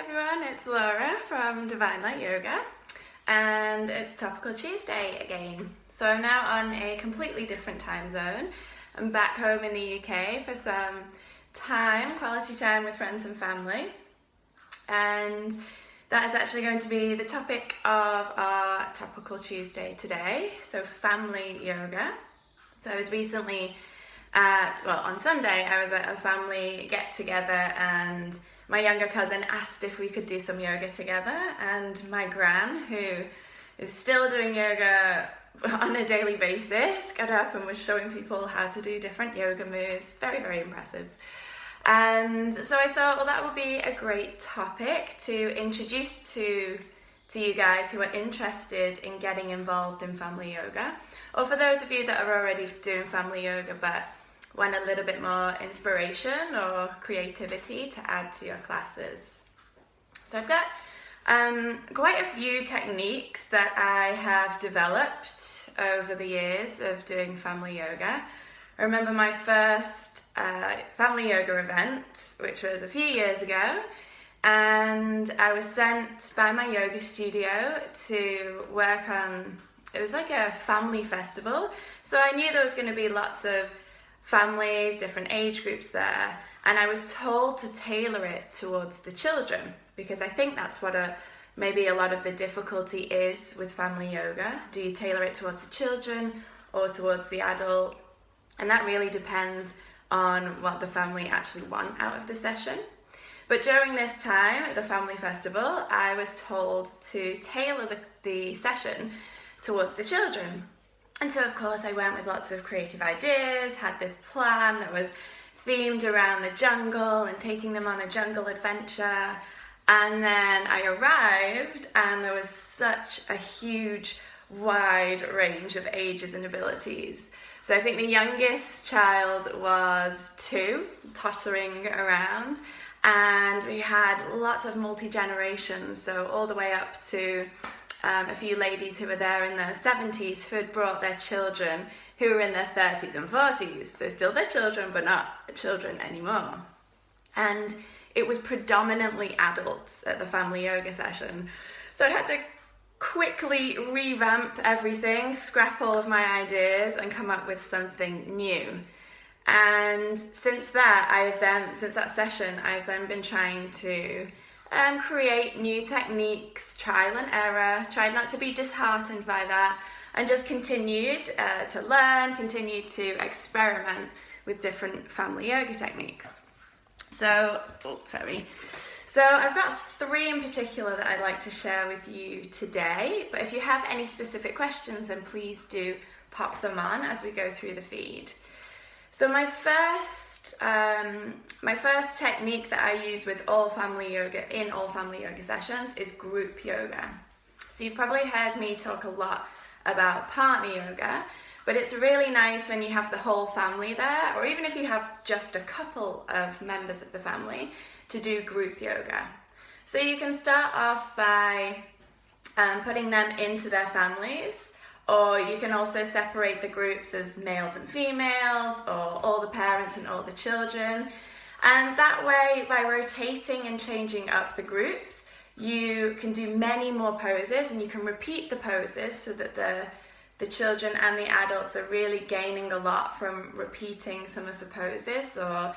everyone, it's Laura from Divine Light Yoga and it's Topical Tuesday again. So I'm now on a completely different time zone. I'm back home in the UK for some quality time with friends and family, and that is actually going to be the topic of our Topical Tuesday today, so family yoga. So I was recently on Sunday I was at a family get together and my younger cousin asked if we could do some yoga together, and my gran, who is still doing yoga on a daily basis, got up and was showing people how to do different yoga moves. Very, very impressive. And so I thought, well, that would be a great topic to introduce to you guys who are interested in getting involved in family yoga, or for those of you that are already doing family yoga but want a little bit more inspiration or creativity to add to your classes. So I've got quite a few techniques that I have developed over the years of doing family yoga. I remember my first family yoga event, which was a few years ago, and I was sent by my yoga studio to work on, it was like a family festival, so I knew there was going to be lots of families, different age groups there, and I was told to tailor it towards the children, because I think that's what maybe a lot of the difficulty is with family yoga. Do you tailor it towards the children or towards the adult? And that really depends on what the family actually want out of the session. But during this time at the family festival, I was told to tailor the session towards the children. And so of course I went with lots of creative ideas, had this plan that was themed around the jungle and taking them on a jungle adventure. And then I arrived and there was such a huge, wide range of ages and abilities. So I think the youngest child was 2, tottering around, and we had lots of multi-generations, so all the way up to a few ladies who were there in their 70s who had brought their children who were in their 30s and 40s, so still their children but not children anymore. And it was predominantly adults at the family yoga session, so I had to quickly revamp everything, scrap all of my ideas and come up with something new. And since that session I've then been trying to create new techniques, trial and error, tried not to be disheartened by that, and just continued to learn, continued to experiment with different family yoga techniques. So I've got 3 in particular that I'd like to share with you today, but if you have any specific questions, then please do pop them on as we go through the feed. So my first technique that I use with all family yoga sessions is group yoga. So you've probably heard me talk a lot about partner yoga, but it's really nice when you have the whole family there, or even if you have just a couple of members of the family, to do group yoga. So you can start off by putting them into their families, or you can also separate the groups as males and females, or all the parents and all the children. And that way, by rotating and changing up the groups, you can do many more poses, and you can repeat the poses so that the children and the adults are really gaining a lot from repeating some of the poses or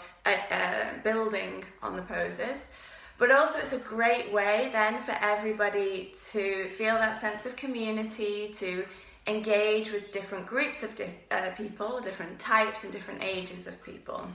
building on the poses. But also it's a great way then for everybody to feel that sense of community, to engage with different groups of people, different types and different ages of people.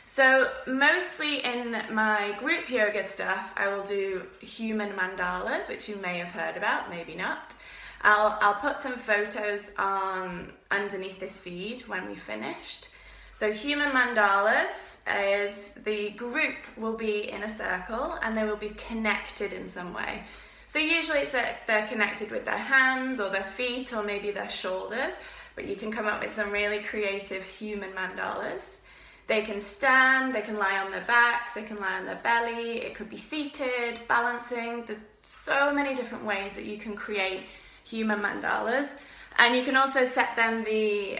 So mostly in my group yoga stuff, I will do human mandalas, which you may have heard about, maybe not. I'll put some photos on underneath this feed when we finished. So human mandalas is the group will be in a circle and they will be connected in some way. So usually it's that they're connected with their hands or their feet or maybe their shoulders, but you can come up with some really creative human mandalas. They can stand, they can lie on their backs, they can lie on their belly, it could be seated, balancing. There's so many different ways that you can create human mandalas, and you can also set them the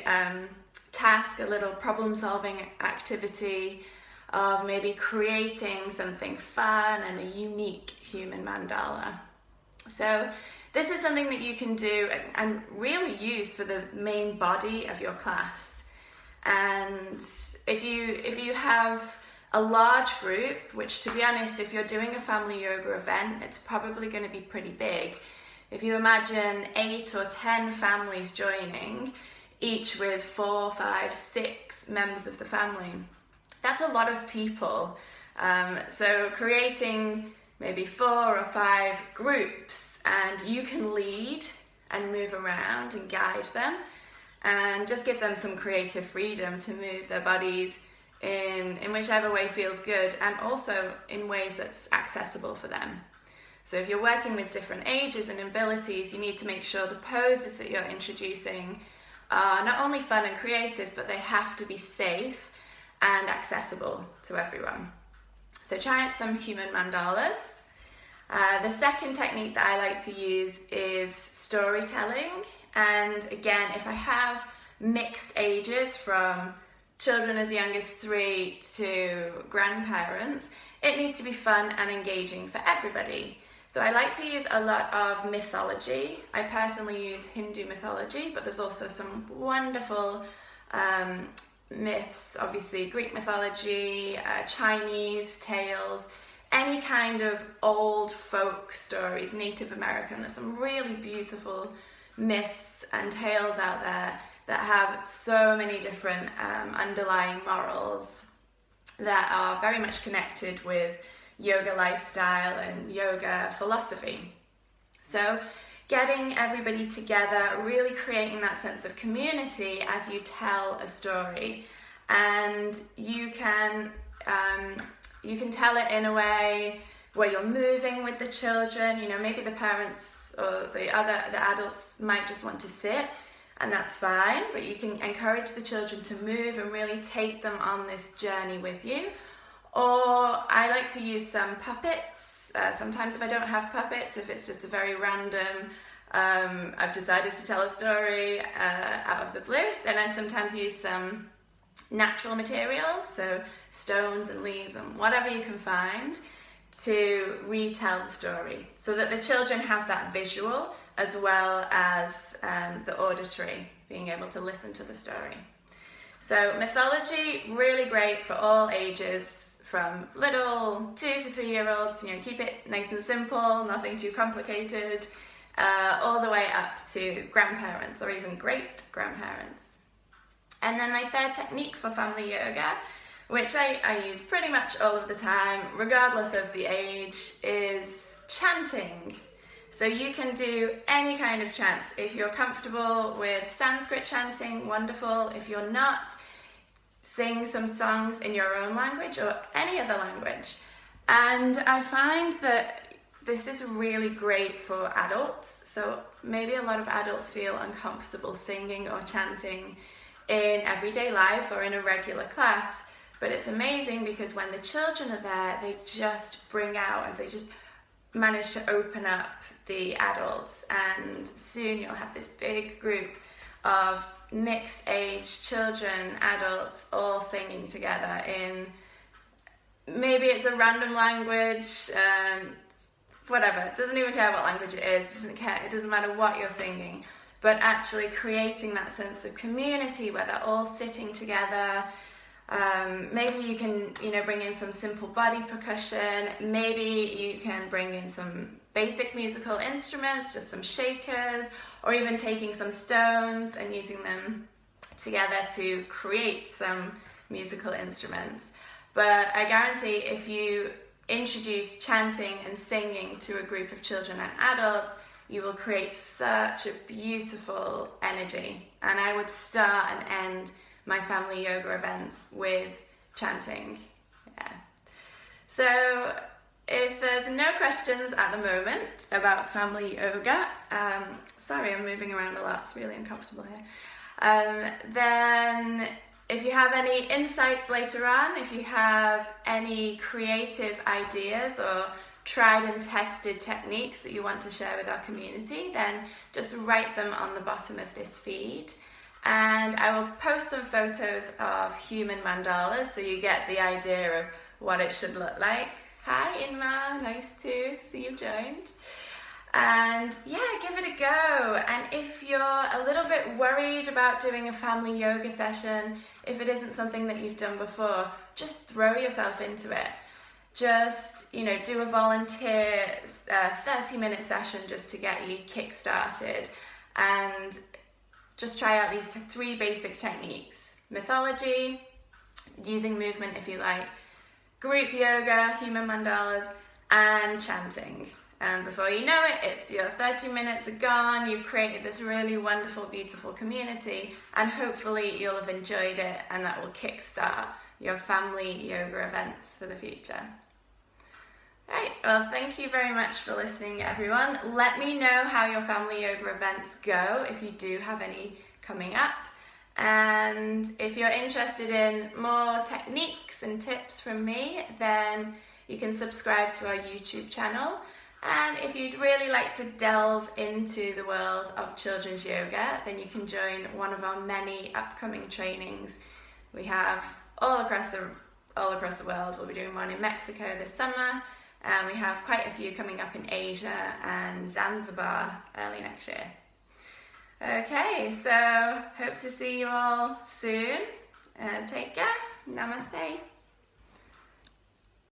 task, a little problem-solving activity of maybe creating something fun and a unique human mandala. So this is something that you can do and really use for the main body of your class. And if you have a large group, which to be honest, if you're doing a family yoga event, it's probably going to be pretty big. If you imagine 8 or 10 families joining, each with 4, 5, 6 members of the family, that's a lot of people. So creating maybe 4 or 5 groups, and you can lead and move around and guide them and just give them some creative freedom to move their bodies in whichever way feels good, and also in ways that's accessible for them. So if you're working with different ages and abilities, you need to make sure the poses that you're introducing are not only fun and creative, but they have to be safe and accessible to everyone. So try out some human mandalas. The second technique that I like to use is storytelling. And again, if I have mixed ages from children as young as 3 to grandparents, it needs to be fun and engaging for everybody. So I like to use a lot of mythology. I personally use Hindu mythology, but there's also some wonderful myths, obviously Greek mythology, Chinese tales, any kind of old folk stories, Native American. There's some really beautiful myths and tales out there that have so many different underlying morals that are very much connected with yoga lifestyle and yoga philosophy. So getting everybody together, really creating that sense of community as you tell a story, and you can tell it in a way where you're moving with the children. You know, maybe the parents or the adults might just want to sit, and that's fine, but you can encourage the children to move and really take them on this journey with you. Or I like to use some puppets. Sometimes if I don't have puppets, if it's just a very random, I've decided to tell a story out of the blue, then I sometimes use some natural materials, so stones and leaves and whatever you can find, to retell the story, so that the children have that visual as well as the auditory, being able to listen to the story. So mythology, really great for all ages, from little 2 to 3 year olds, you know, keep it nice and simple, nothing too complicated, all the way up to grandparents or even great grandparents. And then my third technique for family yoga, which I use pretty much all of the time, regardless of the age, is chanting. So you can do any kind of chants. If you're comfortable with Sanskrit chanting, wonderful. If you're not, sing some songs in your own language or any other language. And I find that this is really great for adults. So maybe a lot of adults feel uncomfortable singing or chanting in everyday life or in a regular class. But it's amazing because when the children are there, they just bring out and they just manage to open up the adults, and soon you'll have this big group of mixed age children, adults, all singing together in, maybe it's a random language, whatever, doesn't even care what language it is, it doesn't matter what you're singing, but actually creating that sense of community where they're all sitting together. Maybe you can, bring in some simple body percussion. Maybe you can bring in some basic musical instruments, just some shakers, or even taking some stones and using them together to create some musical instruments. But I guarantee if you introduce chanting and singing to a group of children and adults, you will create such a beautiful energy. And I would start and end my family yoga events with chanting. Yeah. So if there's no questions at the moment about family yoga, sorry, I'm moving around a lot, it's really uncomfortable here. Then if you have any insights later on, if you have any creative ideas or tried and tested techniques that you want to share with our community, then just write them on the bottom of this feed. And I will post some photos of human mandalas so you get the idea of what it should look like. Hi Inma, nice to see you've joined. And yeah, give it a go. And if you're a little bit worried about doing a family yoga session, if it isn't something that you've done before, just throw yourself into it. Just, do a volunteer 30-minute session just to get you kick-started, and just try out these 3 basic techniques: mythology, using movement if you like, group yoga, human mandalas, and chanting. And before you know it, it's your 30 minutes are gone, you've created this really wonderful, beautiful community, and hopefully you'll have enjoyed it, and that will kickstart your family yoga events for the future. Right, well, thank you very much for listening, everyone. Let me know how your family yoga events go, if you do have any coming up. And if you're interested in more techniques and tips from me, then you can subscribe to our YouTube channel. And if you'd really like to delve into the world of children's yoga, then you can join one of our many upcoming trainings we have all across the world. We'll be doing one in Mexico this summer, and we have quite a few coming up in Asia and Zanzibar early next year. Okay, so hope to see you all soon. Take care. Namaste.